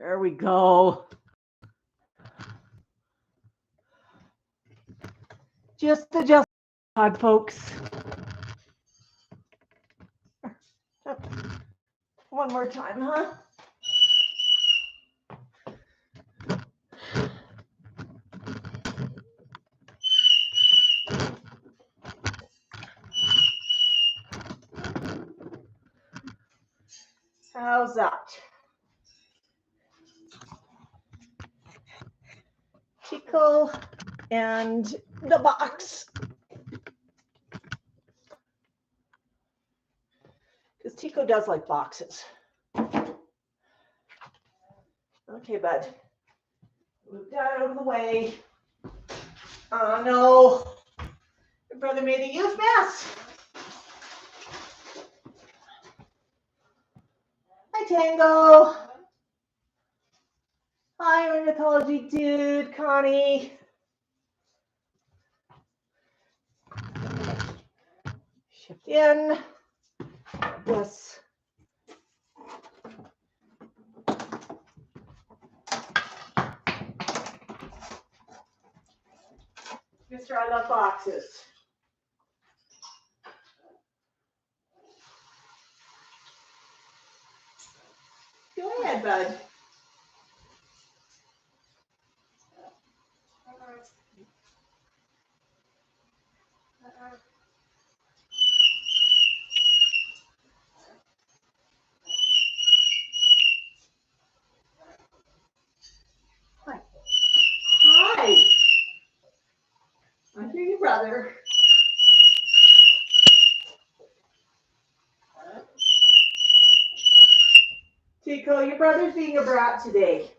There we go. Just adjust, folks. One more time, huh? How's that? Tycho and the box. Because Tycho does like boxes. Okay, bud. Move that out of the way. Oh no. Your brother made a huge mess. Hi, Tango. Hi, ornithology dude, Connie. Shift in. Yes. Mr. I love boxes. Go ahead, bud. Hi. Hi. I hear you, brother. Tycho, your brother's being a brat today.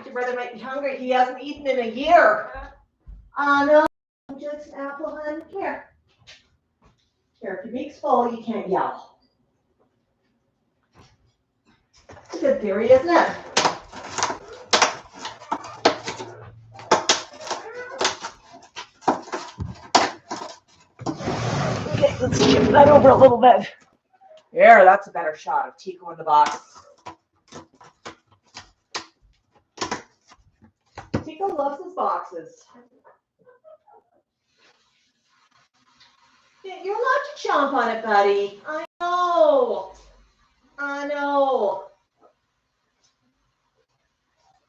Your brother might be hungry. He hasn't eaten in a year. No, just an apple, hun. Here. Here, if your beak's full, you can't yell. It's a good theory, isn't it? Okay, let's skip that over a little bit. There, that's a better shot of Tycho in the box. Tycho loves his boxes. Yeah, you're allowed to chomp on it, buddy. I know. I know.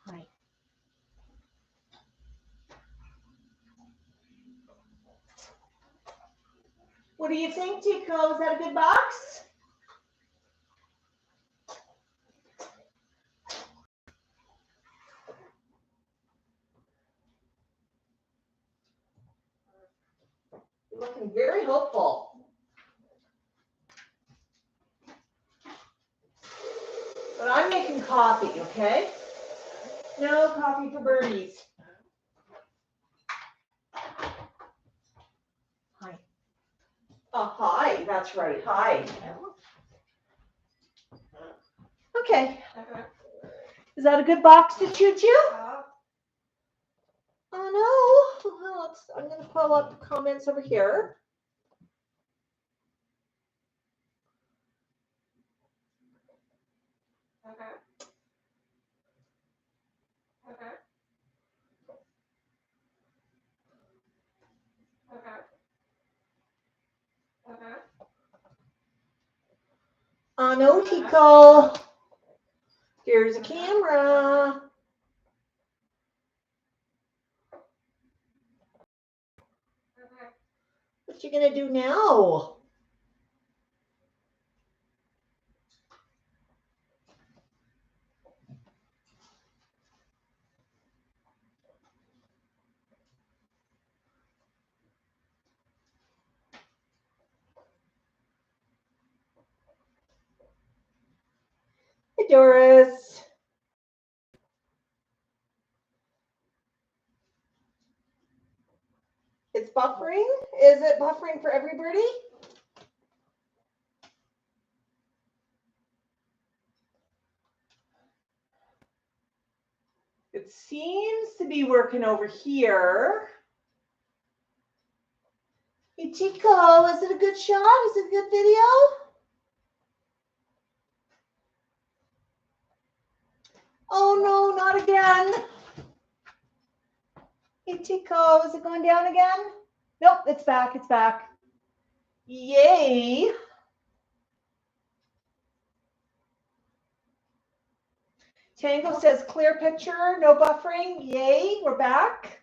Hi. What do you think, Tycho? Is that a good box? You're looking very hopeful. But I'm making coffee, okay? No coffee for birdies. Hi. Hi, that's right. Hi. Okay. Is that a good box to choo-choo? Oh no. Well, I'm going to pull up the comments over here. No, Tycho. Here's a camera. What you gonna do now? Hey, Doris. It's buffering? Is it buffering for everybody? It seems to be working over here. Hey, Tycho, is it a good shot? Is it a good video? Oh, no, not again. Hey, Tycho, is it going down again? Nope, it's back, it's back. Yay. Tango says clear picture, no buffering. Yay, we're back.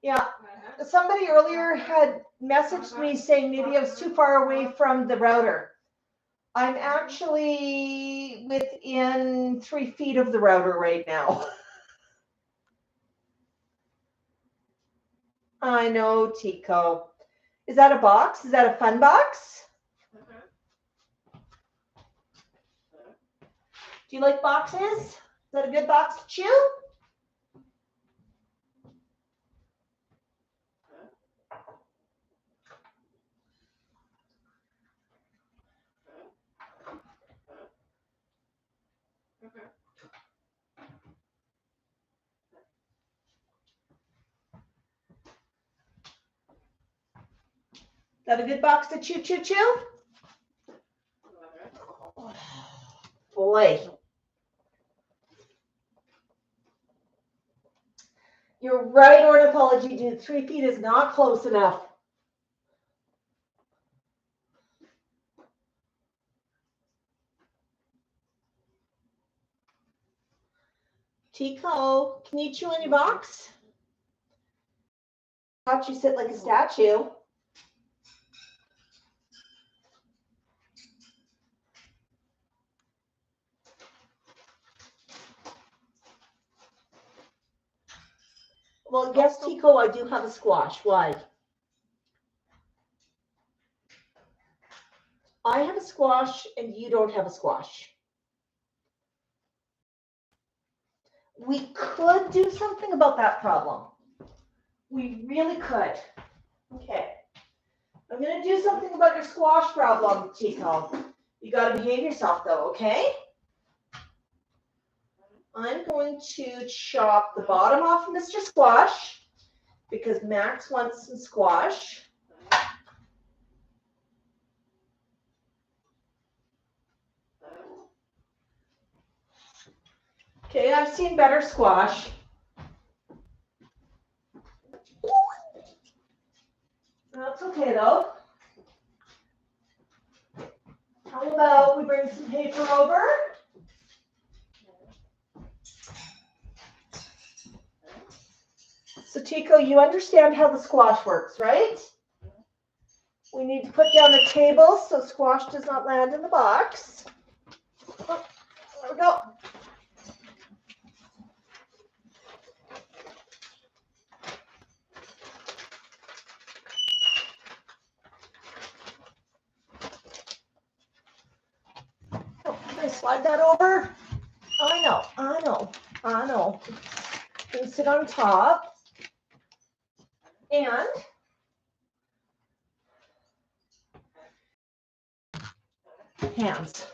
Yeah, somebody earlier had messaged me saying maybe I was too far away from the router. I'm actually within 3 feet of the router right now. I know, Tycho. Is that a box? Is that a fun box? Do you like boxes? Is that a good box to chew? Is that a good box to chew, chew, chew? Boy. You're right, ornithology dude. 3 feet is not close enough. Tycho, can you chew in your box? Watch you sit like a statue. Well, yes, Tycho, I do have a squash. Why? I have a squash and you don't have a squash. We could do something about that problem. We really could. Okay. I'm going to do something about your squash problem, Tycho. You got to behave yourself, though, okay? I'm going to chop the bottom off of Mr. Squash because Max wants some squash. Okay, I've seen better squash. That's okay, though. How about we bring some paper over? So, Tycho, you understand how the squash works, right? We need to put down a table so squash does not land in the box. Oh, there we go. Oh, can I slide that over? I know. You can sit on top. And hands.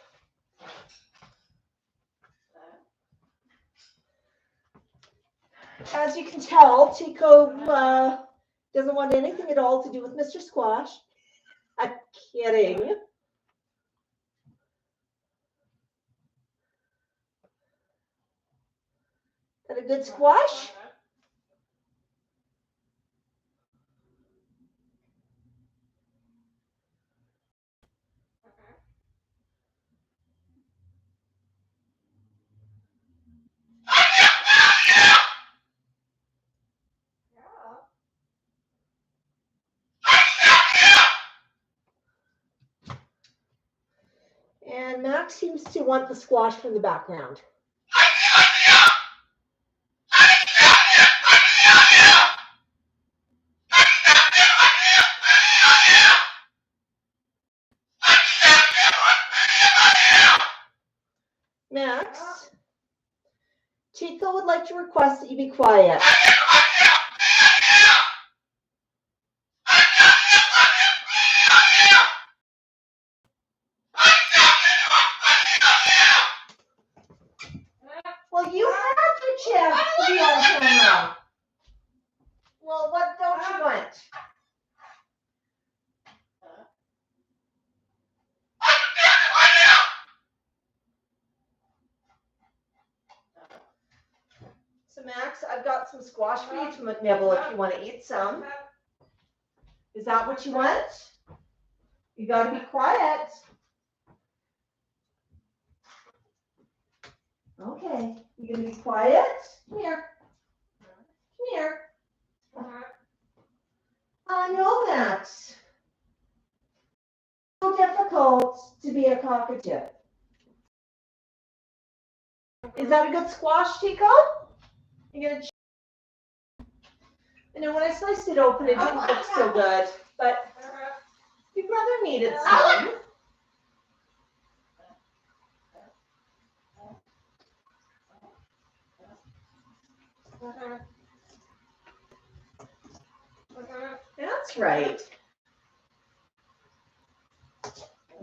As you can tell, Tycho doesn't want anything at all to do with Mr. Squash. I'm kidding. Is that a good squash? And Max seems to want the squash from the background. Max, Tycho would like to request that you be quiet. Well, you had your chance to be on camera. Well, what don't you want? some squash for you to nibble if you want to eat some. Is that what you want? You got to be quiet. Okay, you gonna be quiet? Come here. Come here. I know that. So difficult to be a cockatoo. Is that a good squash, Tycho? You gonna? I know when I sliced it open, it didn't look so good, but your brother needed some. That's right.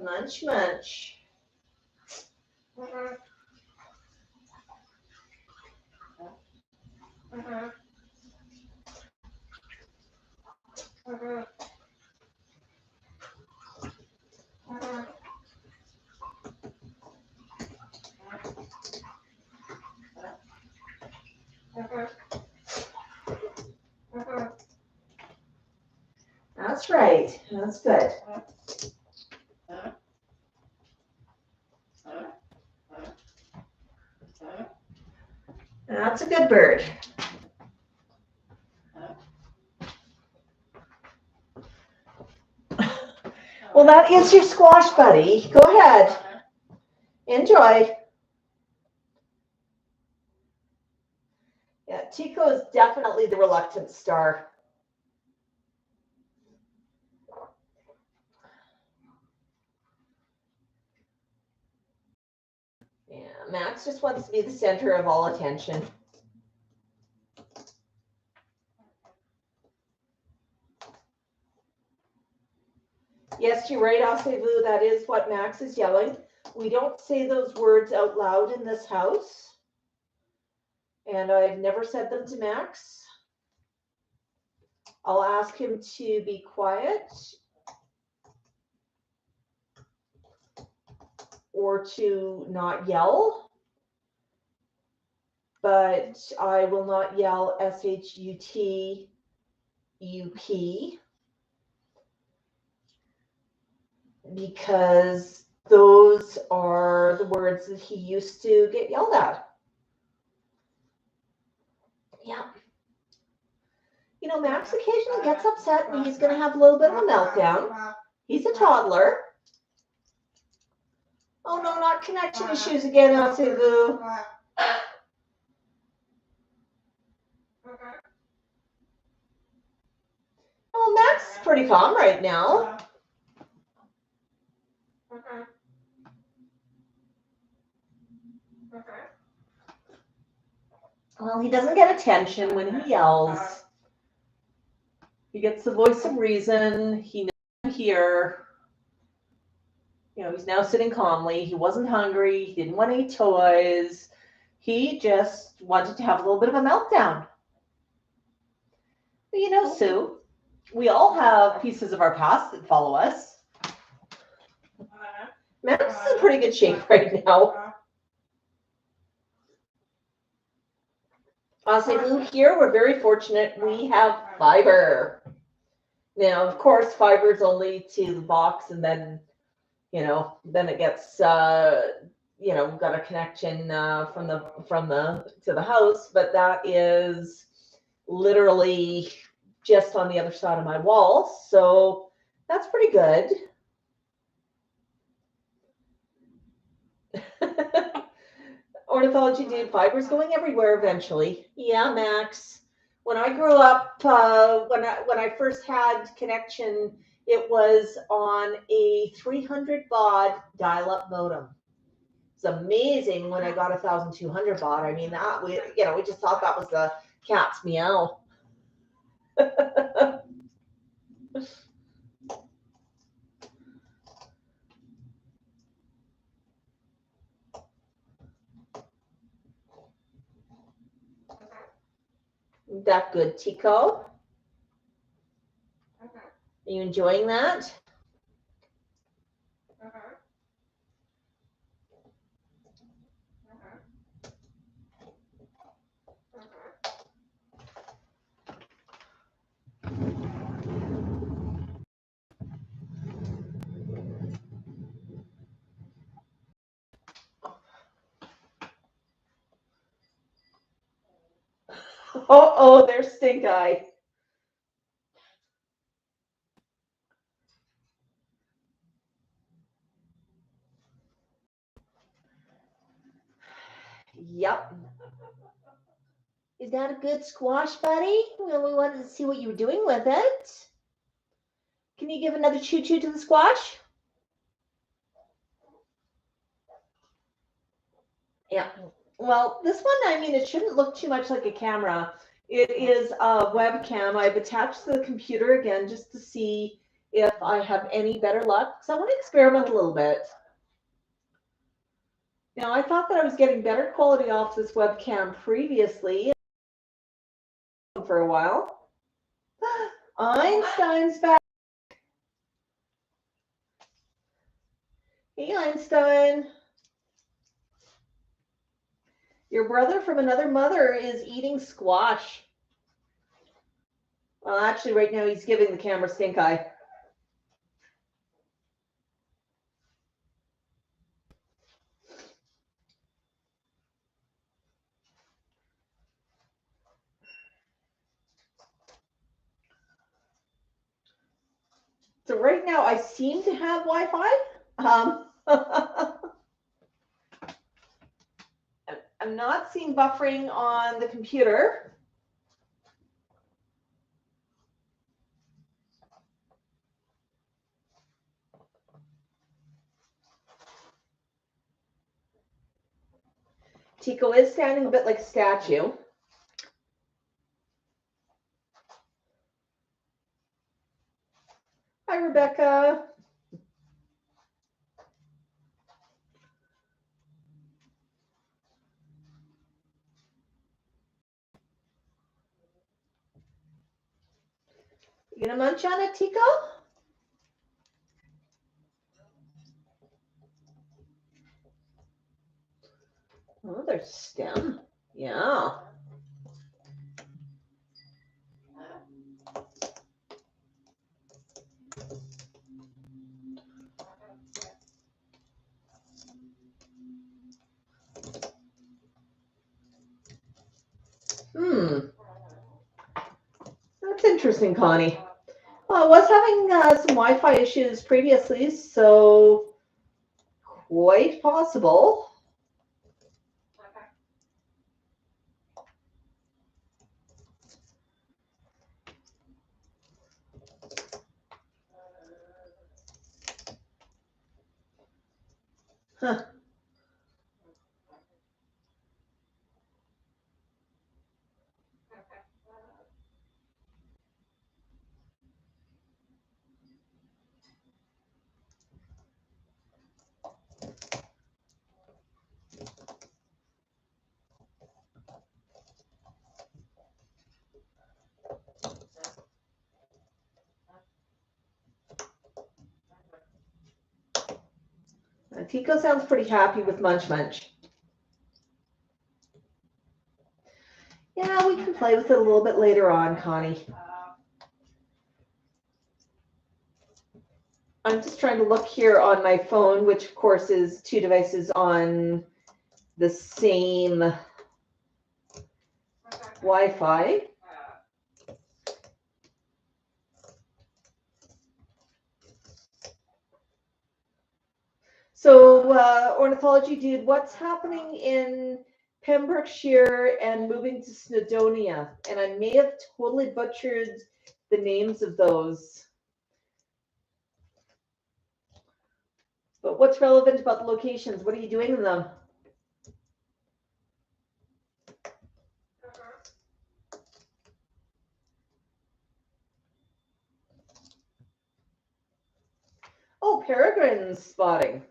Munch, munch. That's right. That's good. That's a good bird. Well, that is your squash buddy. Go ahead. Enjoy. Yeah, Tycho is definitely the reluctant star. Yeah, Max just wants to be the center of all attention. Yes, you're right, Asevu. That is what Max is yelling. We don't say those words out loud in this house. And I've never said them to Max. I'll ask him to be quiet or to not yell. But I will not yell SHUTUP because those are the words that he used to get yelled at. Yeah. You know, Max occasionally gets upset and he's going to have a little bit of a meltdown. He's a toddler. Oh no, not connection issues again, Asevu. Well, Max is pretty calm right now. Well, he doesn't get attention when he yells. He gets the voice of reason. He knows I'm here. You know, he's now sitting calmly. He wasn't hungry. He didn't want any toys. He just wanted to have a little bit of a meltdown. But you know, Sue, we all have pieces of our past that follow us. Max is in pretty good shape right now. Honestly, here we're very fortunate. We have fiber. Now, of course, fiber is only to the box, and then, you know, then it gets, you know, we've got a connection from the to the house, but that is literally just on the other side of my wall, so that's pretty good. Ornithology dude, fiber's going everywhere eventually. Yeah, Max. When I grew up, when I first had connection, it was on a 300 baud dial-up modem. It's amazing when I got 1,200 baud. I mean, that we just thought that was the cat's meow. That good, Tycho? Are you enjoying that? Oh, there's Stink Eye. Yep. Is that a good squash, buddy? Well, we wanted to see what you were doing with it. Can you give another choo-choo to the squash? Yeah. Well, this one, I mean, it shouldn't look too much like a camera. It is a webcam. I've attached to the computer again just to see if I have any better luck. So I want to experiment a little bit. Now, I thought that I was getting better quality off this webcam previously for a while. Einstein's back. Hey, Einstein. Your brother from another mother is eating squash. Well, actually, right now he's giving the camera stink eye. So right now I seem to have Wi-Fi. I'm not seeing buffering on the computer. Tycho is standing a bit like a statue. Hi, Rebecca. You gonna munch on it, Tycho? Oh, there's stem. Yeah. That's interesting, Connie. Well, I was having some Wi-Fi issues previously, so quite possible. Huh. Tycho sounds pretty happy with Munch Munch. Yeah, we can play with it a little bit later on, Connie. I'm just trying to look here on my phone, which of course is two devices on the same Wi-Fi. So, ornithology dude, what's happening in Pembrokeshire and moving to Snowdonia? And I may have totally butchered the names of those. But what's relevant about the locations? What are you doing in them? Oh, peregrine spotting.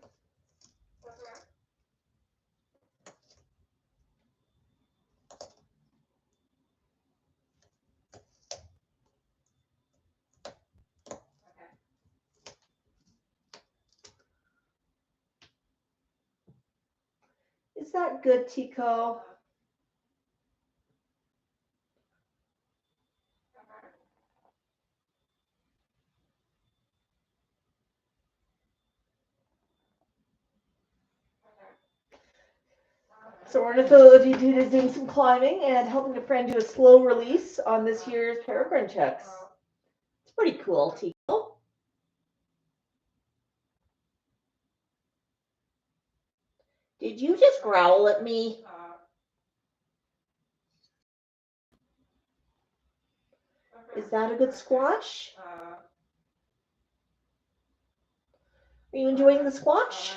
Is that good, Tycho? So ornithology is doing some climbing and helping a friend do a slow release on this year's peregrine chicks. It's pretty cool, Tycho. Did you just growl at me? Is that a good squash? Are you enjoying the squash?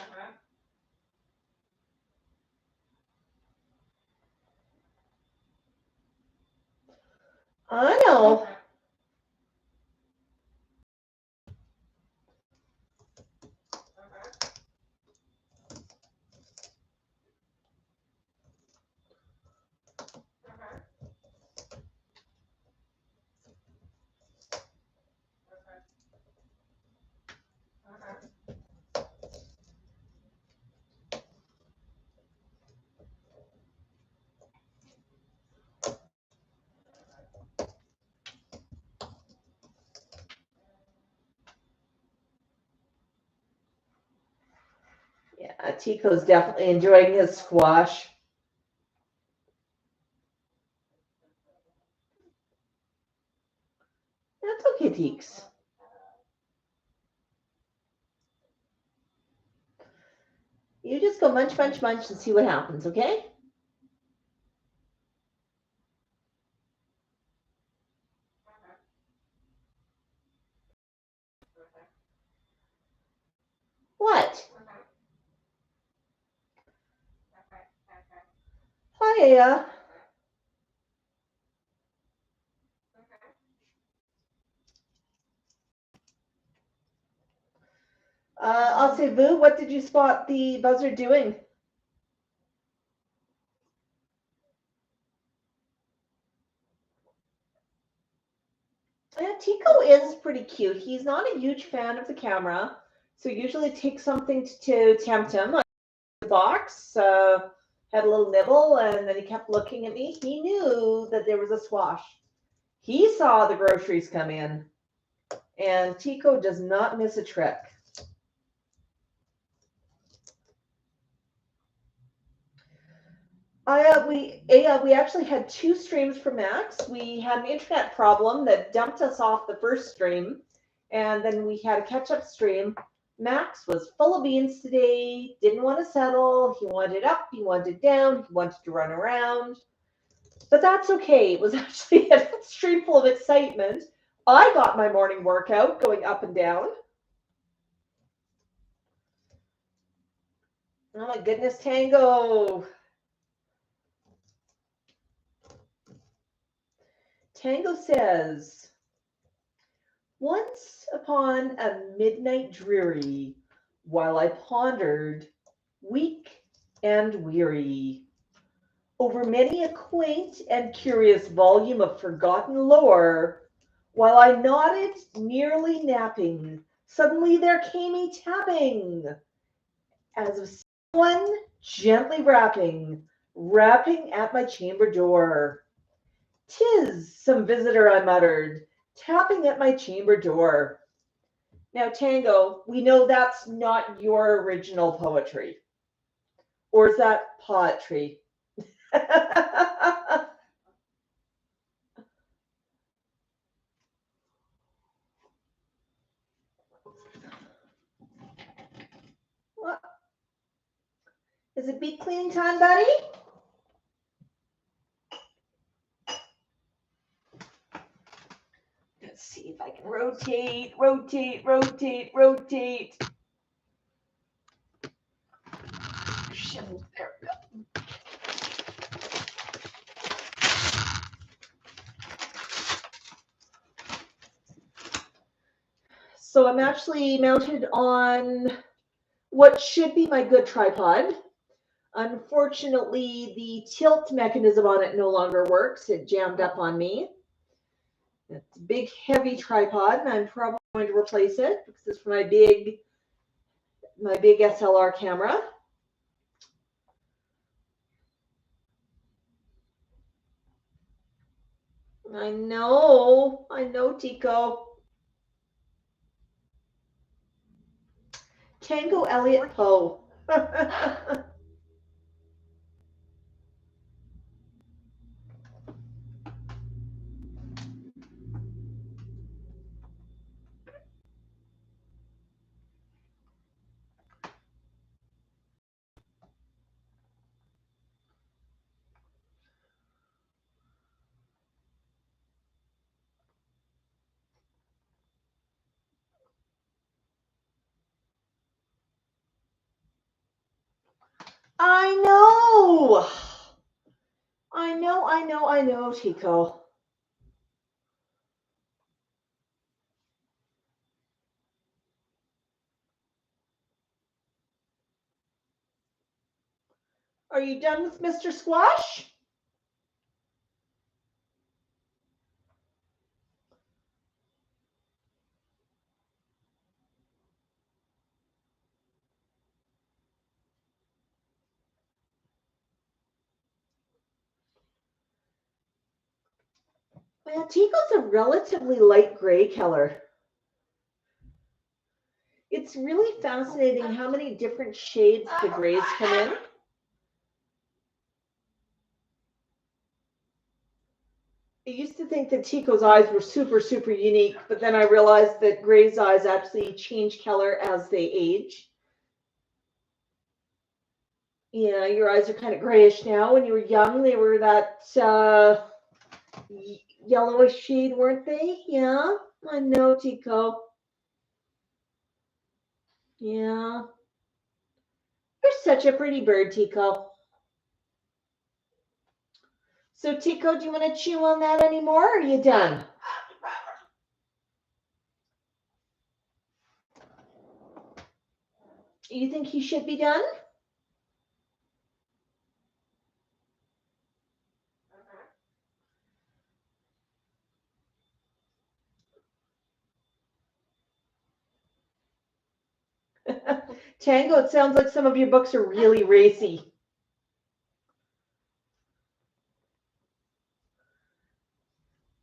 I know. Yeah, Tycho's definitely enjoying his squash. That's okay, Teeks. You just go munch, munch, munch and see what happens, okay? What? Hiya. I'll say, Vu, what did you spot the buzzard doing? Yeah, Tycho is pretty cute. He's not a huge fan of the camera, so usually it takes something to tempt him. Like the box, had a little nibble, and then he kept looking at me. He knew that there was a squash. He saw the groceries come in, and Tycho does not miss a trick. We actually had 2 streams for Max. We had an internet problem that dumped us off the first stream, and then we had a catch-up stream. Max was full of beans today, didn't want to settle. He wanted up, he wanted down, he wanted to run around. But that's okay. It was actually a stream full of excitement. I got my morning workout going up and down. Oh my goodness, Tango. Tango says, once upon a midnight dreary, while I pondered, weak and weary, over many a quaint and curious volume of forgotten lore, while I nodded, nearly napping, suddenly there came a tapping, as of someone gently rapping at my chamber door. "'Tis some visitor," I muttered, tapping at my chamber door. Now, Tango, we know that's not your original poetry. Or is that poetry? What? Is it beak cleaning time, buddy? Let's see if I can rotate. There we go. So I'm actually mounted on what should be my good tripod. Unfortunately, the tilt mechanism on it no longer works. It jammed up on me. It's a big, heavy tripod, and I'm probably going to replace it because this is for my big SLR camera. I know, Tycho. Tango Elliott Poe. I know. I know, Tycho. Are you done with Mr. Squash? Well, Tycho's a relatively light gray color. It's really fascinating how many different shades the grays come in. I used to think that Tycho's eyes were super, super unique, but then I realized that Gray's eyes actually change color as they age. Yeah, your eyes are kind of grayish now. When you were young, they were that yellowish shade, weren't they? Yeah, I know, Tycho. Yeah. You're such a pretty bird, Tycho. So, Tycho, do you want to chew on that anymore, or are you done? You think he should be done? Tango, it sounds like some of your books are really racy.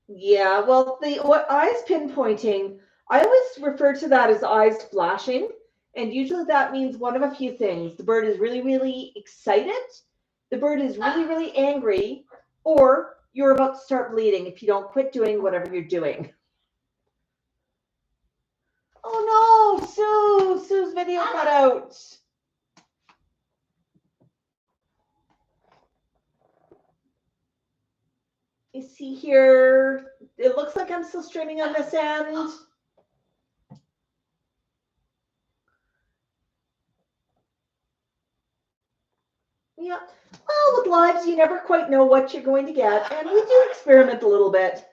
Yeah, well, what eyes pinpointing, I always refer to that as eyes flashing, and usually that means one of a few things. The bird is really, really excited, the bird is really, really angry, or you're about to start bleeding if you don't quit doing whatever you're doing. Oh no, Sue's video cut out. You see here, it looks like I'm still streaming on this end. Yeah. Well, with lives, you never quite know what you're going to get, and we do experiment a little bit.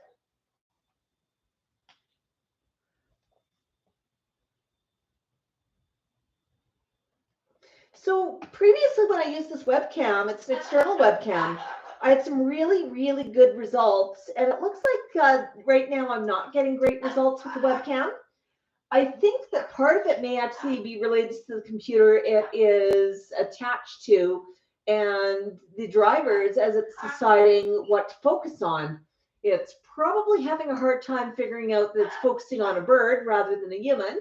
So previously, when I used this webcam, it's an external webcam. I had some really, really good results, and it looks like right now I'm not getting great results with the webcam. I think that part of it may actually be related to the computer it is attached to and the drivers as it's deciding what to focus on. It's probably having a hard time figuring out that it's focusing on a bird rather than a human.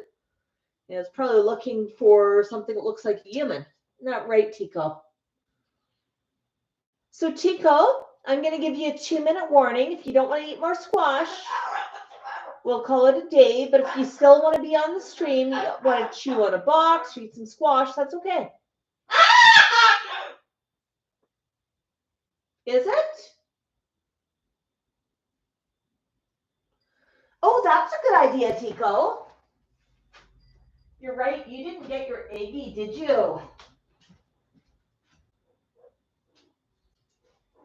And it's probably looking for something that looks like a human. Not right, Tycho. So, Tycho, I'm going to give you a 2-minute warning. If you don't want to eat more squash, we'll call it a day. But if you still want to be on the stream, you want to chew on a box or eat some squash, that's okay. Is it? Oh, that's a good idea, Tycho. You're right. You didn't get your Aggie, did you?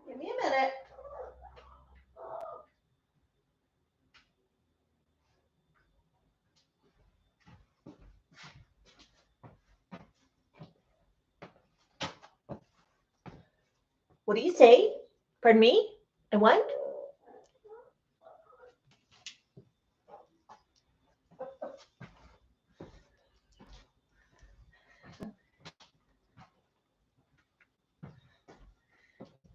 Give me a minute. What do you say? Pardon me? And what?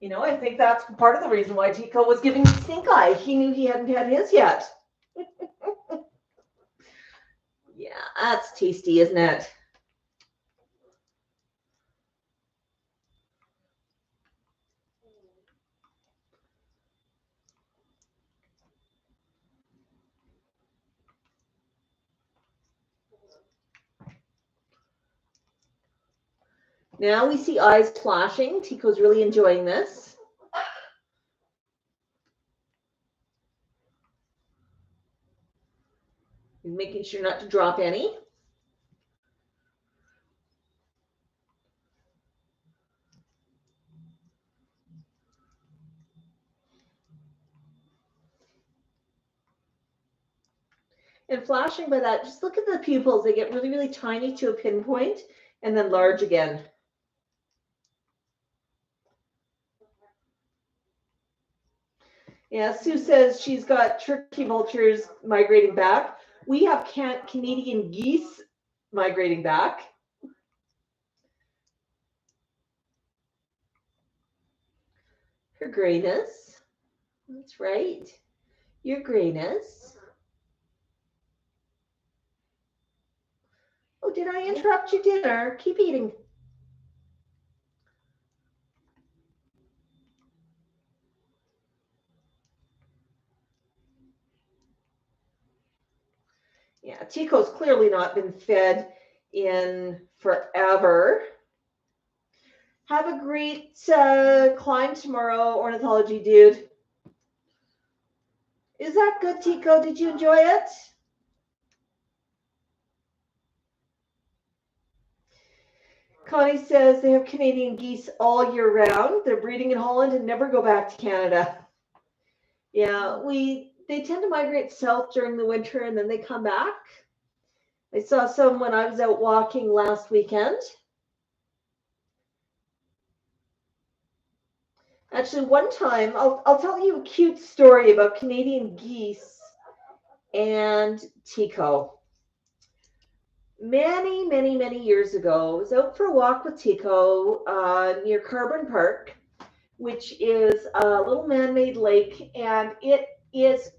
You know, I think that's part of the reason why Tycho was giving me stink eye. He knew he hadn't had his yet. Yeah, that's tasty, isn't it? Now we see eyes flashing. Tycho's really enjoying this. He's making sure not to drop any. And flashing by that, just look at the pupils. They get really, really tiny to a pinpoint and then large again. Yeah, Sue says she's got turkey vultures migrating back. We have Canadian geese migrating back. Her grayness. That's right. Your grayness. Oh, did I interrupt your dinner? Keep eating. Yeah, Tycho's clearly not been fed in forever. Have a great climb tomorrow, ornithology dude. Is that good, Tycho? Did you enjoy it? Connie says they have Canadian geese all year round. They're breeding in Holland and never go back to Canada. Yeah, they tend to migrate south during the winter and then they come back. I saw some when I was out walking last weekend. Actually, one time, I'll tell you a cute story about Canadian geese and Tycho. Many, many, many years ago, I was out for a walk with Tycho near Carbon Park, which is a little man-made lake, and it is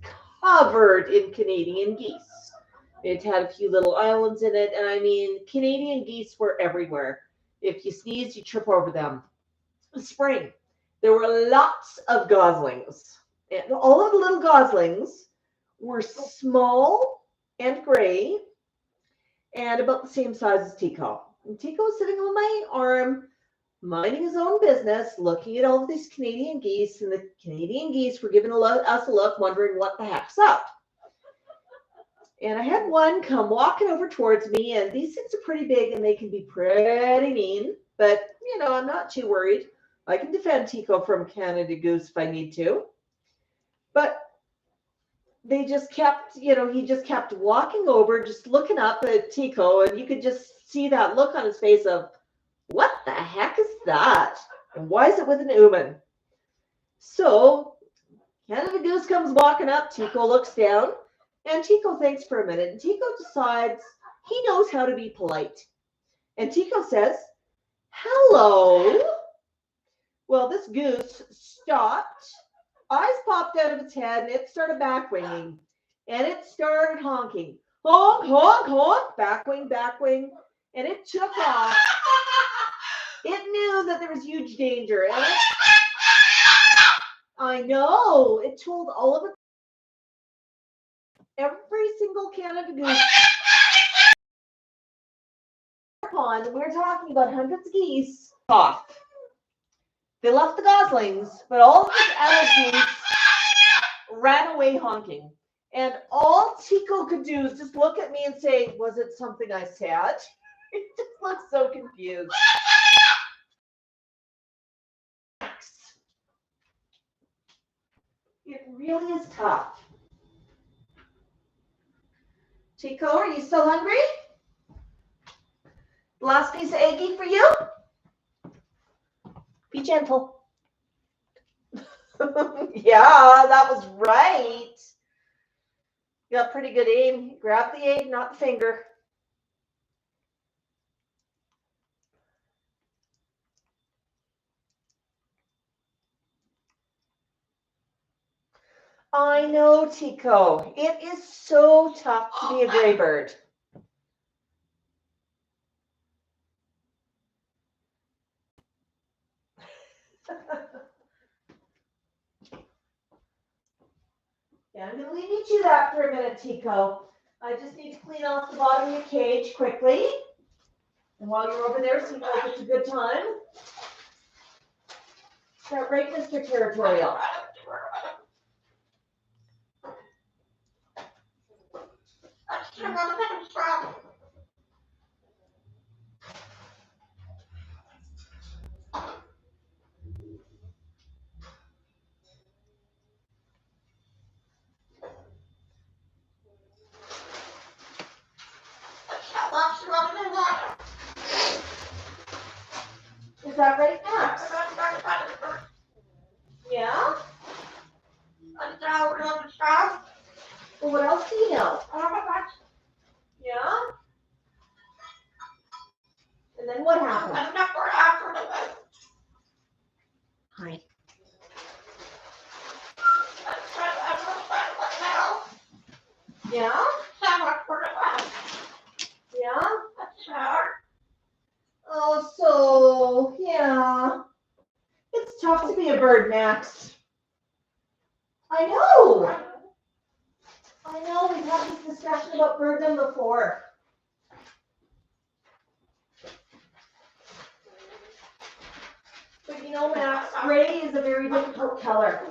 covered in Canadian geese. It had a few little islands in it, and I mean, Canadian geese were everywhere. If you sneeze, you trip over them. Spring, there were lots of goslings. And all of the little goslings were small and gray and about the same size as Tycho. And Tycho was sitting on my arm, minding his own business, looking at all of these Canadian geese, and the Canadian geese were giving us a look, wondering what the heck's up. And I had one come walking over towards me, and these things are pretty big and they can be pretty mean, but I'm not too worried. I can defend Tycho from Canada Goose if I need to. But they just kept, he just kept walking over, just looking up at Tycho, and you could just see that look on his face of, what the heck is that? And why is it with an Uman? So Canada Goose comes walking up, Tycho looks down, and Tycho thinks for a minute, and Tycho decides he knows how to be polite. And Tycho says, hello. Well, this goose stopped, eyes popped out of its head, and it started back winging. And it started honking. Honk, honk, honk, back wing, and it took off. It knew that there was huge danger. And I know, it told all of it. Every single Canada Goose pond, we're talking about hundreds of geese, off. They left the goslings, but all of the adult geese ran away honking. And all Tycho could do is just look at me and say, was it something I said? It just looks so confused. It really is tough. Tycho, are you still hungry? Last piece of eggie for you? Be gentle. Yeah, that was right. You got pretty good aim. Grab the egg, not the finger. I know, Tycho. It is so tough to be a gray bird. Yeah, I'm going to leave you to that for a minute, Tycho. I just need to clean off the bottom of your cage quickly. And while you're over there, seems like it's a good time. Is that right, Mr. Territorial? that right, Max? Yeah? Well, what else do you know? Yeah? And then what happened? Hi. Yeah? Yeah? Oh, so, yeah. It's tough to be a bird, Max. I know. I know, we've had this discussion about birddom before. But you know, Max, gray is a very difficult color.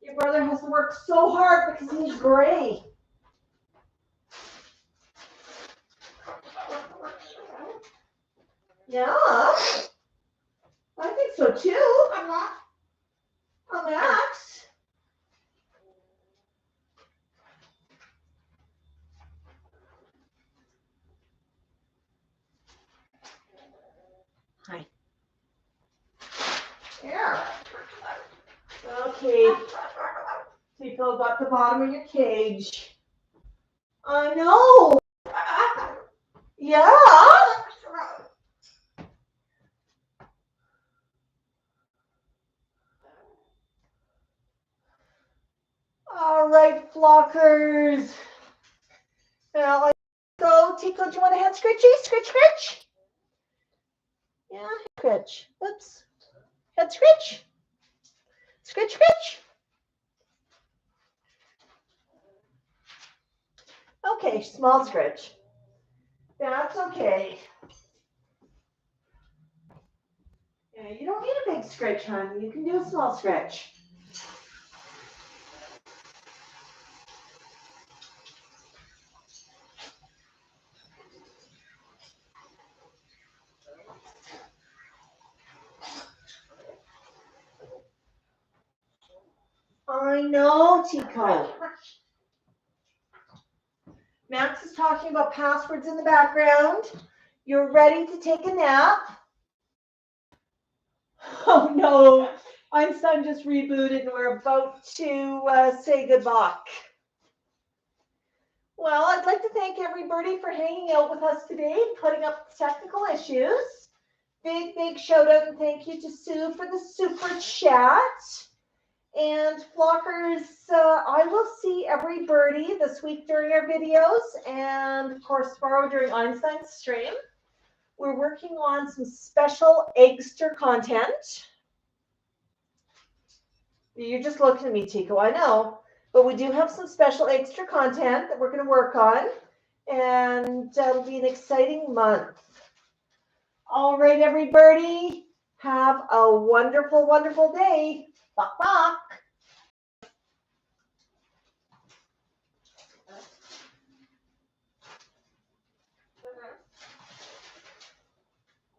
Your brother has to work so hard because he's gray. Yeah, I think so too. Oh, Max. Hi. Here. Okay. Tycho got the bottom of your cage. I know. Yeah. All right, flockers. Now let's go. Tycho, do you want a head scritchy? Scritch, scritch. Yeah, head scritch. Oops. Head scritch. Scritch, scritch. Okay, small scritch. That's okay. Yeah, you don't need a big scritch, hon. You can do a small scratch. I know, Tycho. Max is talking about passwords in the background. You're ready to take a nap. Oh no, Einstein just rebooted and we're about to say goodbye. Well, I'd like to thank everybody for hanging out with us today and putting up the technical issues. Big shout out and thank you to Sue for the super chat. And flockers, I will see every birdie this week during our videos and of course tomorrow during Einstein's stream. We're working on some special Eggster content. You're just looking at me, Tycho, I know. But we do have some special Eggster content that we're going to work on. And it'll be an exciting month. All right, everybody. Have a wonderful, wonderful day. Bok, bok.